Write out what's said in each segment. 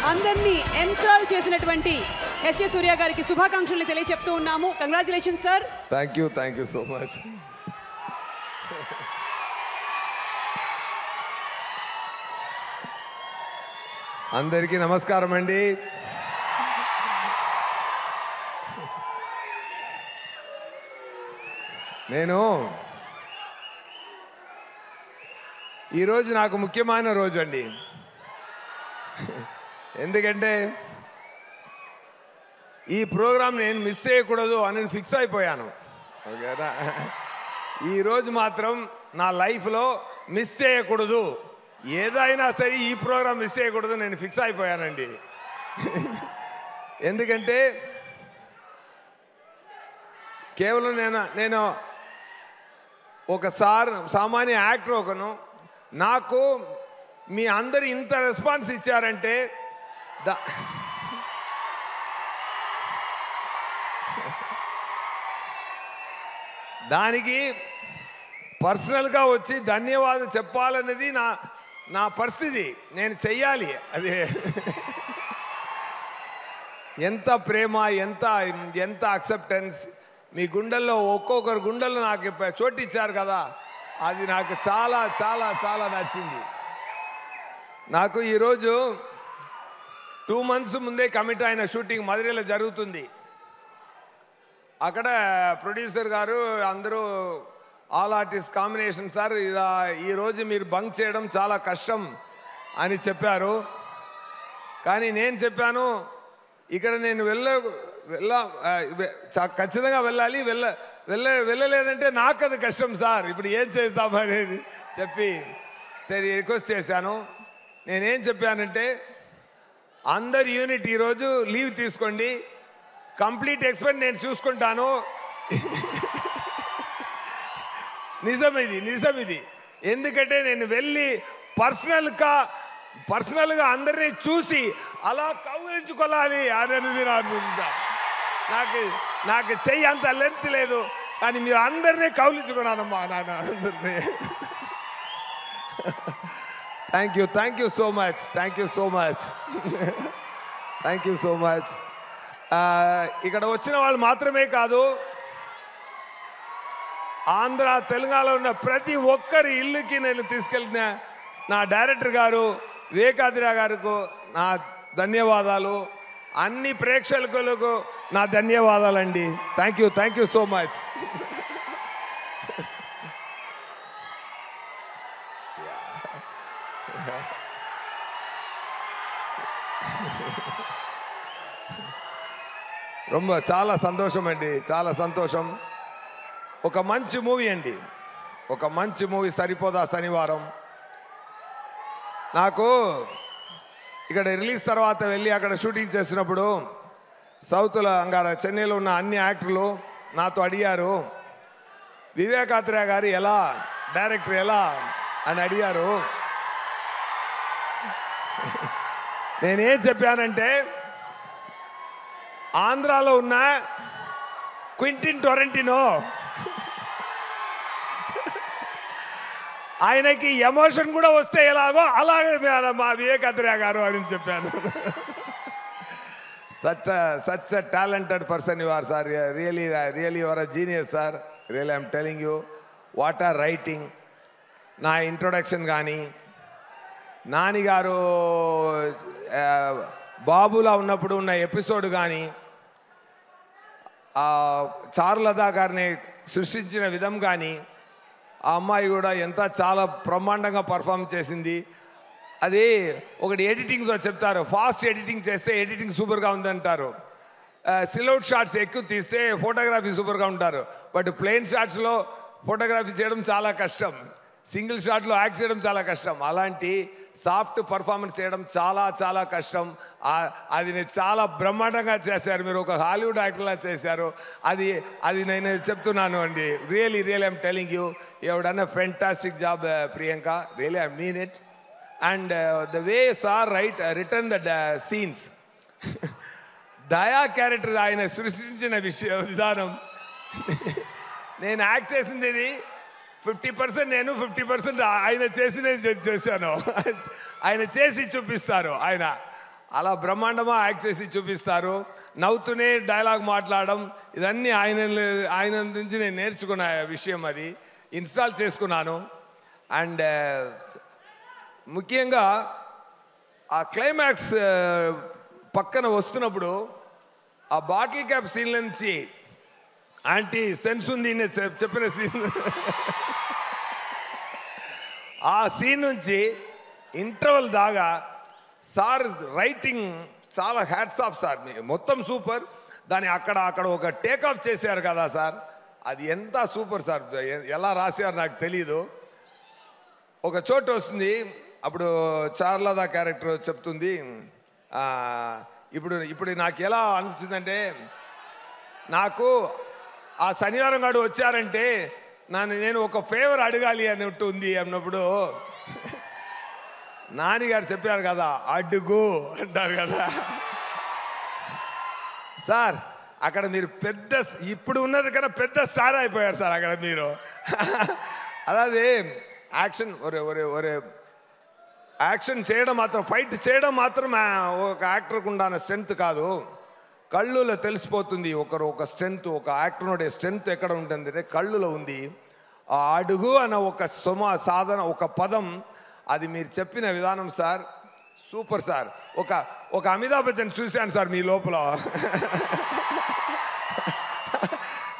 అందరినీ ఎంట్రాల్ చేసినటువంటి ఎస్జే సూర్య గారికి శుభాకాంక్షలు తెలియజెప్తూ ఉన్నాము. Congratulations sir. Thank you so much. అందరికీ నమస్కారం అండి. నేను ఈరోజు నాకు ముఖ్యమైన రోజు అండి. ఎందుకంటే ఈ ప్రోగ్రాం నేను మిస్ చేయకూడదు అని ఫిక్స్ అయిపోయాను. ఓకేనా? ఈరోజు మాత్రం నా లైఫ్లో మిస్ చేయకూడదు, ఏదైనా సరే ఈ ప్రోగ్రాం మిస్ చేయకూడదు నేను ఫిక్స్ అయిపోయానండి. ఎందుకంటే కేవలం నేను ఒక సామాన్య యాక్టర్ ఒకను, నాకు మీ అందరు ఇంత రెస్పాన్స్ ఇచ్చారంటే దానికి పర్సనల్గా వచ్చి ధన్యవాదాలు చెప్పాలన్నది నా పరిస్థితి. నేను చెయ్యాలి. అది ఎంత ప్రేమ, ఎంత అక్సెప్టెన్స్ మీ గుండెల్లో, ఒక్కొక్కరు గుండెల్లో నాకు చోటు ఇచ్చారు కదా, అది నాకు చాలా చాలా చాలా నచ్చింది. నాకు ఈరోజు 2 months ముందే కమిట్ అయిన షూటింగ్ మధురైలో జరుగుతుంది. అక్కడ ప్రొడ్యూసర్ గారు అందరూ ఆల్ ఆర్టిస్ట్ కాంబినేషన్ సార్, ఈరోజు మీరు బంక్ చేయడం చాలా కష్టం అని చెప్పారు. కానీ నేను చెప్పాను, ఇక్కడ నేను ఖచ్చితంగా వెళ్ళాలి, వెళ్ళలేదంటే నాకు అది కష్టం సార్, ఇప్పుడు ఏం చేస్తామనేది చెప్పి సరే రిక్వెస్ట్ చేశాను. నేనేం చెప్పానంటే, అందరు యూనిట్ ఈరోజు లీవ్ తీసుకోండి, కంప్లీట్ ఎక్స్పెన్స్ నేను చూసుకుంటాను. నిజం ఇది. ఎందుకంటే నేను వెళ్ళి పర్సనల్గా అందరినీ చూసి అలా కౌగిలించుకోవాలి అనేది సార్. నాకు చెయ్యి అంత లెంత్ లేదు, కానీ మీరు అందరినీ కౌగిలించుకున్నానమ్మా నాన్న అందరినీ. Thank you so much. ఇక్కడ వచ్చిన వాళ్ళు మాత్రమే కాదు, ఆంధ్ర తెలంగాణలో ఉన్న ప్రతి ఒక్కరి ఇల్లుకి నేను తీసుకెళ్ళిన నా డైరెక్టర్ గారు వివేకాద్రి గారికి నా ధన్యవాదాలు, అన్ని ప్రేక్షకులకు నా ధన్యవాదాలండి. Thank you so much. చాలా సంతోషం అండి, చాలా సంతోషం. ఒక మంచి మూవీ అండి, ఒక మంచి మూవీ సరిపోదా శనివారం. నాకు ఇక్కడ రిలీజ్ తర్వాత వెళ్ళి అక్కడ షూటింగ్ చేసినప్పుడు సౌత్లో అక్కడ చెన్నైలో ఉన్న అన్ని యాక్టర్లు నాతో అడిగారు, వివేకాత్రేయ గారు ఎలా, డైరెక్టర్ ఎలా అని అడిగారు. నేనేం చెప్పానంటే, ఆంధ్రాలో ఉన్న క్వింటిన్ టొరంటినో ఆయనకి ఎమోషన్ కూడా వస్తే ఎలాగో అలాగే మా వివేకాత్రేయ గారు అని చెప్పాను. Such a talented person you are sir, really you are a genius sir, really I'm telling you. What are writing, నా ఇంట్రొడక్షన్ కానీ, నాని గారు బాబులా ఉన్నప్పుడు ఉన్న ఎపిసోడ్ కానీ, చారులతా గారిని సృష్టించిన విధం కానీ, ఆ అమ్మాయి కూడా చాలా బ్రహ్మాండంగా పర్ఫామ్ చేసింది. అది ఒకటి ఎడిటింగ్తో చెప్తారు, ఫాస్ట్ ఎడిటింగ్ చేస్తే ఎడిటింగ్ సూపర్గా ఉందంటారు, సిల్అవుట్ షాట్స్ ఎక్కువ తీస్తే ఫోటోగ్రఫీ సూపర్గా ఉంటారు. బట్ ప్లెయిన్ షాట్స్లో ఫోటోగ్రఫీ చేయడం చాలా కష్టం, సింగిల్ షాట్లో యాక్ట్ చేయడం చాలా కష్టం. అలాంటి సాఫ్ట్ పర్ఫార్మెన్స్ చేయడం చాలా చాలా కష్టం. అది చాలా బ్రహ్మాండంగా చేశారు, మీరు ఒక హాలీవుడ్ యాక్టర్లా చేశారు. అది నేను చెప్తున్నాను అండి. Really I'm telling you, you have done a fantastic job Priyanka, really I mean it. And the way sir written the scenes, Daya character ఆయన సృష్టించిన విధానం, నేను యాక్ట్ చేసింది ఇది 50% నేను, 50% ఆయన చేసి నేను చేశాను. ఆయన చేసి చూపిస్తారు. అలా బ్రహ్మాండమా యాక్ట్ చేసి చూపిస్తారు. నవ్వుతూనే డైలాగ్ మాట్లాడడం, ఇదన్నీ ఆయన నుంచి నేను నేర్చుకున్న విషయం. అది ఇన్స్టాల్ చేసుకున్నాను. అండ్ ముఖ్యంగా ఆ క్లైమాక్స్ పక్కన వస్తున్నప్పుడు ఆ బాటిల్ క్యాప్ సీన్ నుంచి ఆంటీ సెన్స్ ఉంది చెప్పిన సీన్, ఆ సీన్ నుంచి ఇంటర్వల్ దాకా సార్ రైటింగ్ చాలా హ్యాట్స్ ఆఫ్ సార్. మొత్తం సూపర్. దాన్ని అక్కడ ఒక టేక్ ఆఫ్ చేశారు కదా సార్, అది ఎంత సూపర్ సార్. ఎలా రాశారు నాకు తెలీదు. ఒక చోటు వస్తుంది, అప్పుడు చార్లదా క్యారెక్టర్ చెప్తుంది, ఇప్పుడు నాకు ఎలా అనిపించిందంటే, నాకు ఆ శనివారం గారు వచ్చారంటే నేను ఒక ఫేవర్ అడగాలి అన్నట్టు ఉంది అన్నప్పుడు నానిగారు చెప్పారు కదా, అడుగు అంటారు కదా సార్. అక్కడ మీరు ఇప్పుడు ఉన్నది కన్నా పెద్ద స్టార్ అయిపోయారు సార్ అక్కడ మీరు. అదే యాక్షన్ యాక్షన్ చేయడం మాత్రం, ఫైట్ చేయడం మాత్రం ఒక యాక్టర్కి ఉండాలన్న స్ట్రెంత్ కాదు, కళ్ళులో తెలిసిపోతుంది. ఒక స్ట్రెంత్, ఒక యాక్టర్ ఉండే స్ట్రెంత్ ఎక్కడ ఉంటుంది అంటే కళ్ళులో ఉంది. ఆ అడుగు అన్న ఒక సాధన, ఒక పదం, అది మీరు చెప్పిన విధానం సార్ సూపర్ సార్. ఒక అమితాబ్ బచ్చన్ చూశాను సార్ మీ లోపల.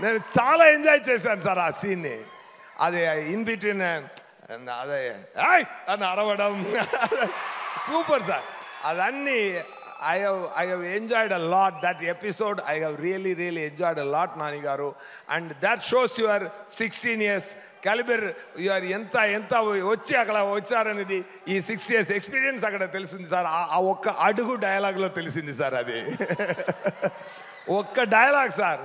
నేను చాలా ఎంజాయ్ చేశాను సార్ ఆ సీన్ని. అది ఇన్ బిట్వీన్ అదే అని అరవడం సూపర్ సార్. అదన్నీ I have enjoyed a lot that episode. I have really enjoyed a lot, Nani garu. And that shows your 16 years caliber. You are enta వచ్చి అక్కడ వచ్చారనేది ఈ 6 years ఎక్స్పీరియన్స్ అక్కడ తెలిసింది సార్. ఆ ఒక్క అడుగు డైలాగ్లో తెలిసింది సార్. అది ఒక్క డైలాగ్ సార్,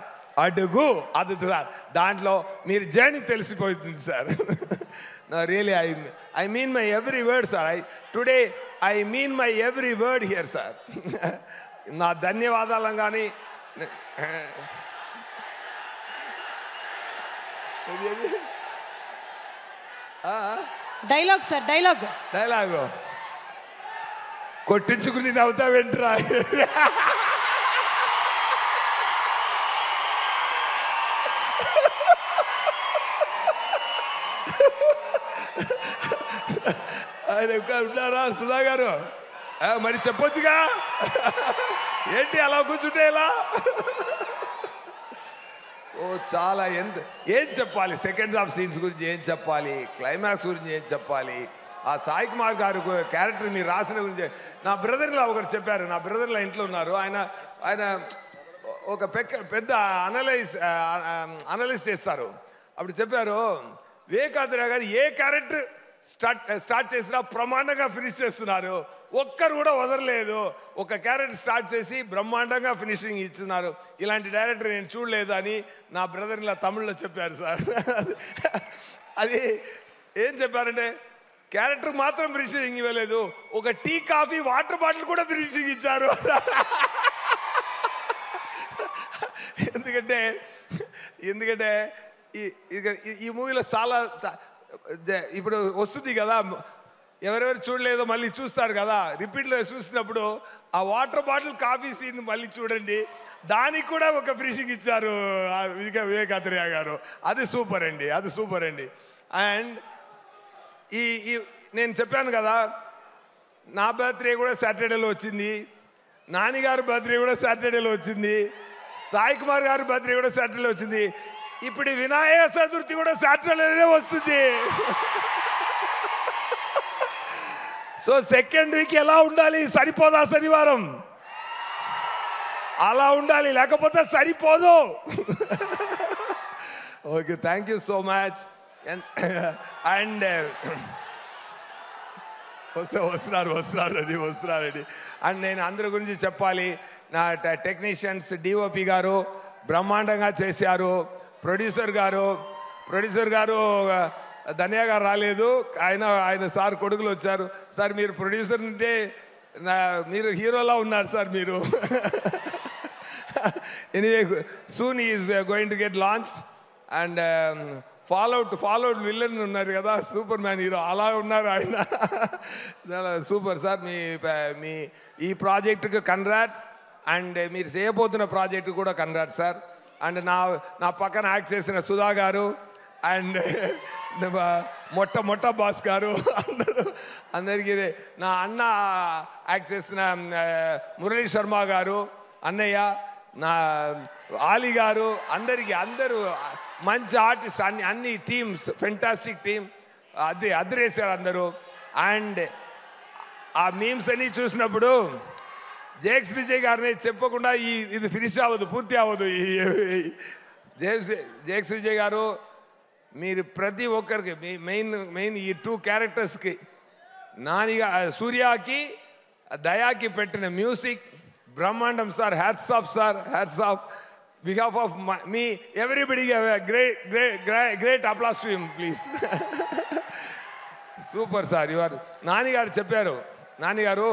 అడుగు, అది సార్. దాంట్లో మీరు జర్నీ తెలిసిపోతుంది sir. No, really, I mean my every word, sir. Today, I mean my every word here, sir. నా ధన్యవాదాలు కానీ డైలాగ్ సార్, డైలాగ్ కొట్టించుకుని నవ్వుతా వెంట్రా. ఉన్నారా సుధా గారు? మరి చెప్పొచ్చుగా, ఏంటి అలా కూర్చుంటే ఎలా? చాలా ఏం చెప్పాలి, సెకండ్ హాఫ్ సీన్స్ గురించి ఏం చెప్పాలి, క్లైమాక్స్ గురించి ఏం చెప్పాలి, ఆ సాయి కుమార్ గారు క్యారెక్టర్ మీరు రాసిన గురించి. నా బ్రదర్లా ఒకరు చెప్పారు, నా బ్రదర్లా ఇంట్లో ఉన్నారు, ఆయన ఒక పెద్ద అనలైజ్ చేస్తారు. అప్పుడు చెప్పారు, వివేకాంధ్ర గారు ఏ క్యారెక్టర్ స్టార్ట్ చేసినా బ్రహ్మాండంగా ఫినిష్ చేస్తున్నారు, ఒక్కరు కూడా వదలలేదు. ఒక క్యారెక్టర్ స్టార్ట్ చేసి బ్రహ్మాండంగా ఫినిషింగ్ ఇస్తున్నారు, ఇలాంటి డైరెక్టర్ నేను చూడలేదు అని నా బ్రదర్ ఇలా తమిళ్లో చెప్పారు సార్. అది ఏం చెప్పారంటే, క్యారెక్టర్ మాత్రం ఫినిషింగ్ ఇవ్వలేదు, ఒక టీ కాఫీ వాటర్ బాటిల్ కూడా ఫినిషింగ్ ఇచ్చారు. ఎందుకంటే ఈ మూవీలో చాలా ఇప్పుడు వస్తుంది కదా, ఎవరెవరు చూడలేదో మళ్ళీ చూస్తారు కదా, రిపీట్లో చూసినప్పుడు ఆ వాటర్ బాటిల్ కాఫీ సీన్ మళ్ళీ చూడండి, దానికి కూడా ఒక ఫినిషింగ్ ఇచ్చారు వివేకాంధ్ర గారు. అది సూపర్ అండి. అండ్ నేను చెప్పాను కదా, నా బర్త్డే కూడా సాటర్డేలో వచ్చింది, నానిగారు బర్త్డే కూడా సాటర్డేలో వచ్చింది, సాయి కుమార్ గారి బర్త్డే కూడా సాటర్డేలో వచ్చింది, ఇప్పుడు వినాయక చతుర్థి కూడా సాటర్డేనే వస్తుంది. సో సెకండ్ వీక్ ఎలా ఉండాలి, సరిపోదా శనివారం? అలా ఉండాలి, లేకపోతే సరిపోదు. Okay, thank you so much. And వస్తున్నారండి. అండ్ నేను అందరి గురించి చెప్పాలి, నా టెక్నీషియన్స్, డిఓపి గారు బ్రహ్మాండంగా చేశారు, ప్రొడ్యూసర్ గారు ధన్య గారు రాలేదు, ఆయన సార్ కొడుకులు వచ్చారు. సార్ మీరు ప్రొడ్యూసర్ అంటే మీరు హీరోలా ఉన్నారు సార్ మీరు. Anyway, soon is going to get launched. And fallout villain ఉన్నారు కదా, సూపర్ మ్యాన్ హీరో అలా ఉన్నారు ఆయన. Super sir. మీ ఈ ప్రాజెక్టుకి కంగ్రాట్స్, అండ్ మీరు చేయబోతున్న ప్రాజెక్టు కూడా కంగ్రాట్స్ సార్. అండ్ నా పక్కన యాక్ట్ చేసిన సుధా గారు, అండ్ మొట్ట బాస్ గారు, అందరికీ నా అన్న యాక్ట్ చేసిన మురళీ శర్మ గారు, అన్నయ్య, నా ఆలీ గారు, అందరూ మంచి ఆర్టిస్ట్, అన్ని టీమ్స్, ఫెంటాస్టిక్ టీమ్, అదిరేశారు అందరూ. అండ్ ఆ మీమ్స్ అన్నీ చూసినప్పుడు జేక్స్ విజయ్ గారిని చెప్పకుండా ఇది ఫినిష్ అవ్వదు, పూర్తి అవ్వదు. జేక్స్ విజయ్ గారు, మీరు ప్రతి ఒక్కరికి మెయిన్ ఈ 2 క్యారెక్టర్స్కి, సూర్యకి దయాకి పెట్టిన మ్యూజిక్ బ్రహ్మాండం sir. Hats off sir, hats off. Behalf of మీ everybody great applause to him please. Super sir. నానిగారు చెప్పారు, నానిగారు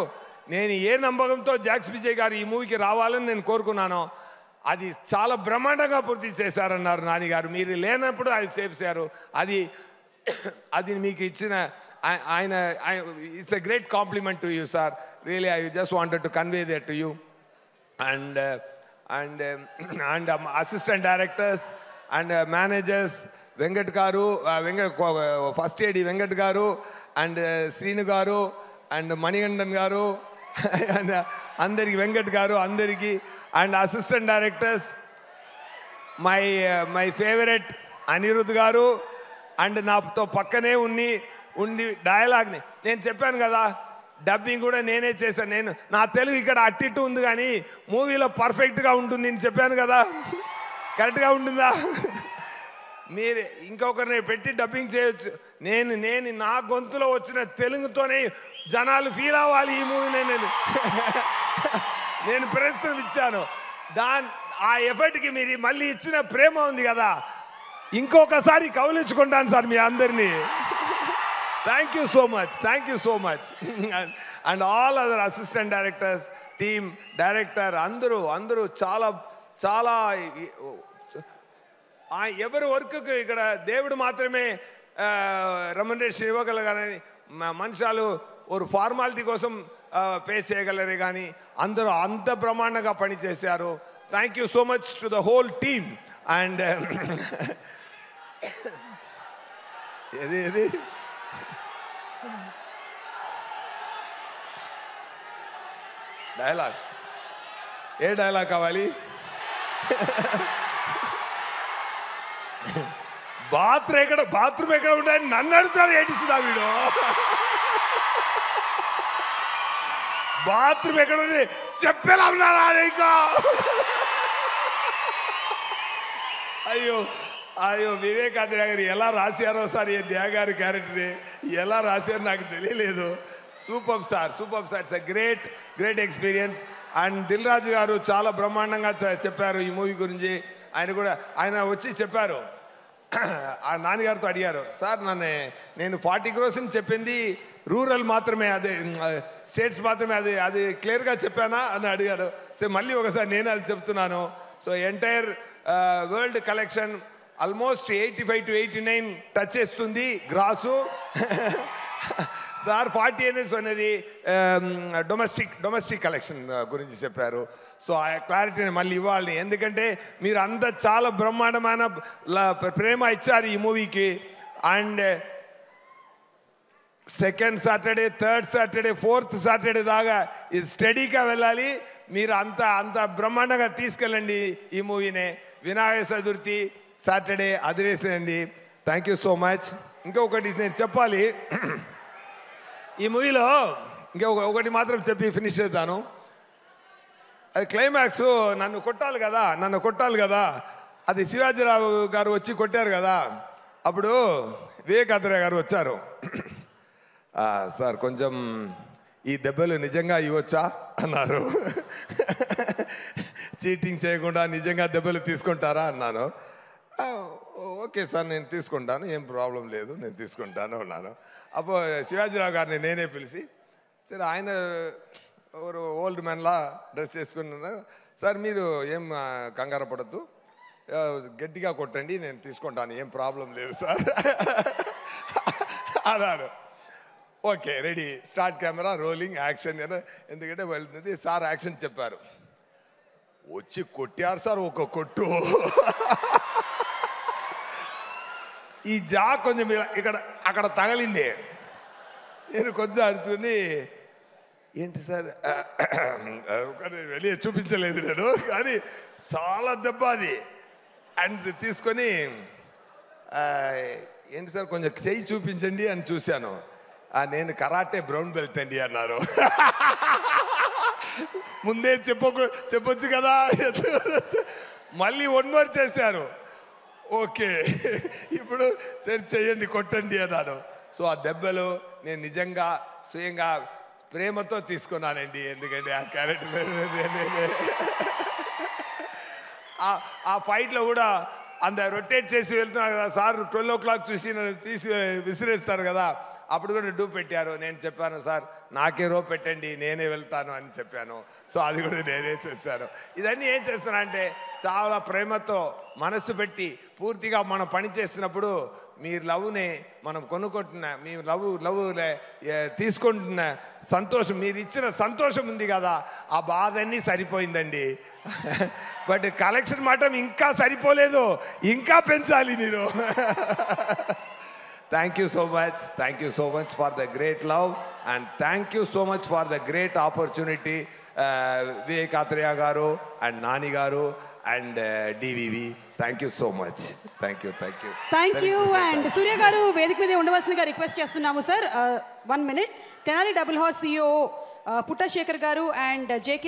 నేను ఏ నమ్మకంతో జాక్స్ విజయ్ గారు ఈ మూవీకి రావాలని నేను కోరుకున్నానో అది చాలా బ్రహ్మాండంగా పూర్తి చేశారన్నారు నానిగారు. మీరు లేనప్పుడు అది చేశారు. అది మీకు ఇచ్చిన ఆయన it's a great compliment to you sir. Really I just wanted to convey that to you. And assistant directors and managers Venkat గారు, ఫస్ట్ ఏడి వెంకట్ గారు, అండ్ శ్రీను గారు, అండ్ మణిగండన్ గారు, అండ్ అందరికి వెంకట్ గారు అందరికీ, and assistant directors my favourite Anirudh గారు, and నాతో పక్కనే ఉండి డైలాగ్ని నేను చెప్పాను కదా, డబ్బింగ్ కూడా నేనే చేశాను. నా తెలుగు ఇక్కడ అట్టిట్టు ఉంది కానీ మూవీలో పర్ఫెక్ట్గా ఉంటుంది అని చెప్పాను కదా, కరెక్ట్గా ఉంటుందా? మీరు ఇంకొకరిని పెట్టి డబ్బింగ్ చేయొచ్చు. నేను నా గొంతులో వచ్చిన తెలుగుతోనే జనాలు ఫీల్ అవ్వాలి ఈ మూవీని. నేను ప్రశ్నలు ఇచ్చాను, ఆ ఎఫర్ట్కి మీరు మళ్ళీ ఇచ్చిన ప్రేమ ఉంది కదా, ఇంకొకసారి కౌలించుకుంటాను సార్ మీ అందరినీ. Thank you so much. And all other assistant directors, team, director అందరూ చాలా ఎవరి వర్క్కి ఇక్కడ దేవుడు మాత్రమే రెమ్యునరేషన్ ఇవ్వగలగాలని, మనుషులు ఒక ఫార్మాలిటీ కోసం పే చేయగలరే కానీ అందరూ అంత బ్రహ్మాండంగా పనిచేశారు. Thank you so much to the whole team. And ఏది డైలాగ్, ఏ డైలాగ్ కావాలి? బాత్రూమ్ ఎక్కడ ఉంటాయని నన్ను అడుగుతాడు, ఏడిస్తుందా వీడు? బాత్రూమ్ ఎక్కడ ఉంది చెప్పేలా ఉన్నారా నీకు? అయ్యో వివేకానంద గారు ఎలా రాశారో సార్ ఈ దేగారి క్యారెక్టర్ని ఎలా రాశారో నాకు తెలియలేదు. Super sir. It's a great experience. And Dil Raju garu చాలా బ్రహ్మాండంగా చెప్పారు ఈ మూవీ గురించి. ఆయన వచ్చి చెప్పారు, ఆ నాన్నగారితో అడిగారు, సార్ నేను 40 crores చెప్పింది రూరల్ మాత్రమే, అదే స్టేట్స్ మాత్రమే, అది క్లియర్గా చెప్పానా అని అడిగారు. సో మళ్ళీ ఒకసారి నేను అది చెప్తున్నాను. So entire world collection almost 85 to 89 touch చేస్తుంది గ్రాసు. సార్ 40 అనేది డొమెస్టిక్ కలెక్షన్ గురించి చెప్పారు. సో ఆ క్లారిటీని మళ్ళీ ఇవ్వాలి, ఎందుకంటే మీరు అంతా చాలా బ్రహ్మాండమైన ప్రేమ ఇచ్చారు ఈ మూవీకి. And second Saturday, third Saturday, fourth Saturday దాకా ఇది స్టడీగా వెళ్ళాలి. మీరు అంత బ్రహ్మాండంగా తీసుకెళ్ళండి ఈ మూవీని. వినాయక చతుర్థి సాటర్డే అదిరేసేయండి. Thank you so much. ఇంకొకటి నేను చెప్పాలి, ఈ మూవీలో ఒకటి మాత్రం చెప్పి ఫినిష్ చేద్దాను. అది క్లైమాక్స్ నన్ను కొట్టాలి కదా, అది శివాజీరావు గారు వచ్చి కొట్టారు కదా, అప్పుడు వివేకానంద గారు వచ్చారు. సార్ కొంచెం ఈ దెబ్బలు నిజంగా ఇవ్వచ్చా అన్నారు. చీటింగ్ చేయకుండా నిజంగా దెబ్బలు తీసుకుంటారా అన్నాను. ఓకే సార్ నేను తీసుకుంటాను, ఏం ప్రాబ్లం లేదు, నేను తీసుకుంటాను అన్నాను. అప్పుడు శివాజీరావు గారిని నేనే పిలిచి, సరే ఆయన ఎవరు ఓల్డ్ మ్యాన్లా డ్రెస్ చేసుకున్నాను, సార్ మీరు ఏం కంగారు పడద్దు, గట్టిగా కొట్టండి, నేను తీసుకుంటాను, ఏం ప్రాబ్లం లేదు సార్ అన్నాడు. Okay ready, start camera rolling action. ఎందుకంటే వెళ్తుంది సార్, యాక్షన్ చెప్పారు. వచ్చి కొట్టారు సార్ ఒక కొట్టు. ఈ జా కొంచెం ఇక్కడ అక్కడ తగలింది. నేను కొంచెం అరుచుకుని, ఏంటి సార్ వెళ్ళి చూపించలేదు నేను, కానీ చాలా దెబ్బ అది. అండ్ తీసుకొని ఏంటి సార్ కొంచెం చెయ్యి చూపించండి అని చూశాను. నేను కరాటే బ్రౌన్ బెల్ట్ అండి అన్నారు. ముందే చెప్పొచ్చు కదా. మళ్ళీ 1 more చేశారు. ఓకే ఇప్పుడు సరి చెయ్యండి, కొట్టండి అన్నాను. సో ఆ దెబ్బలు నేను నిజంగా స్వయంగా ప్రేమతో తీసుకున్నానండి. ఎందుకంటే ఆ క్యారెక్టర్ ఆ ఫైట్లో కూడా అంత రొటేట్ చేసి వెళ్తున్నారు కదా సార్, 12 o'clock చూసి నన్ను తీసి విసిరేస్తారు కదా, అప్పుడు కూడా డూ పెట్టారు. నేను చెప్పాను సార్ నాకే రో పెట్టండి, నేనే వెళ్తాను అని చెప్పాను. సో అది కూడా నేనే చేశాను. ఇదన్నీ ఏం చేస్తున్నా అంటే చాలా ప్రేమతో మనసు పెట్టి పూర్తిగా మనం పని చేస్తున్నప్పుడు మీ లవ్ని మనం కొనుక్కుంటున్న, మీ లవ్ తీసుకుంటున్న సంతోషం, మీరు ఇచ్చిన సంతోషం ఉంది కదా, ఆ బాధ అన్నీ సరిపోయిందండి. బట్ కలెక్షన్ మాత్రం ఇంకా సరిపోలేదు, ఇంకా పెంచాలి మీరు. Thank you so much. Thank you so much for the great love, and thank you so much for the great opportunity, Vivek Athreya garu and Nani garu and DVV. Thank you so much. Thank you. Thank you. And Surya garu వేదిక మీద ఉండవలసిందిగా request చేస్తున్నాము sir. 1 minute. Tenali Double Horse CEO Puttashekar garu and JK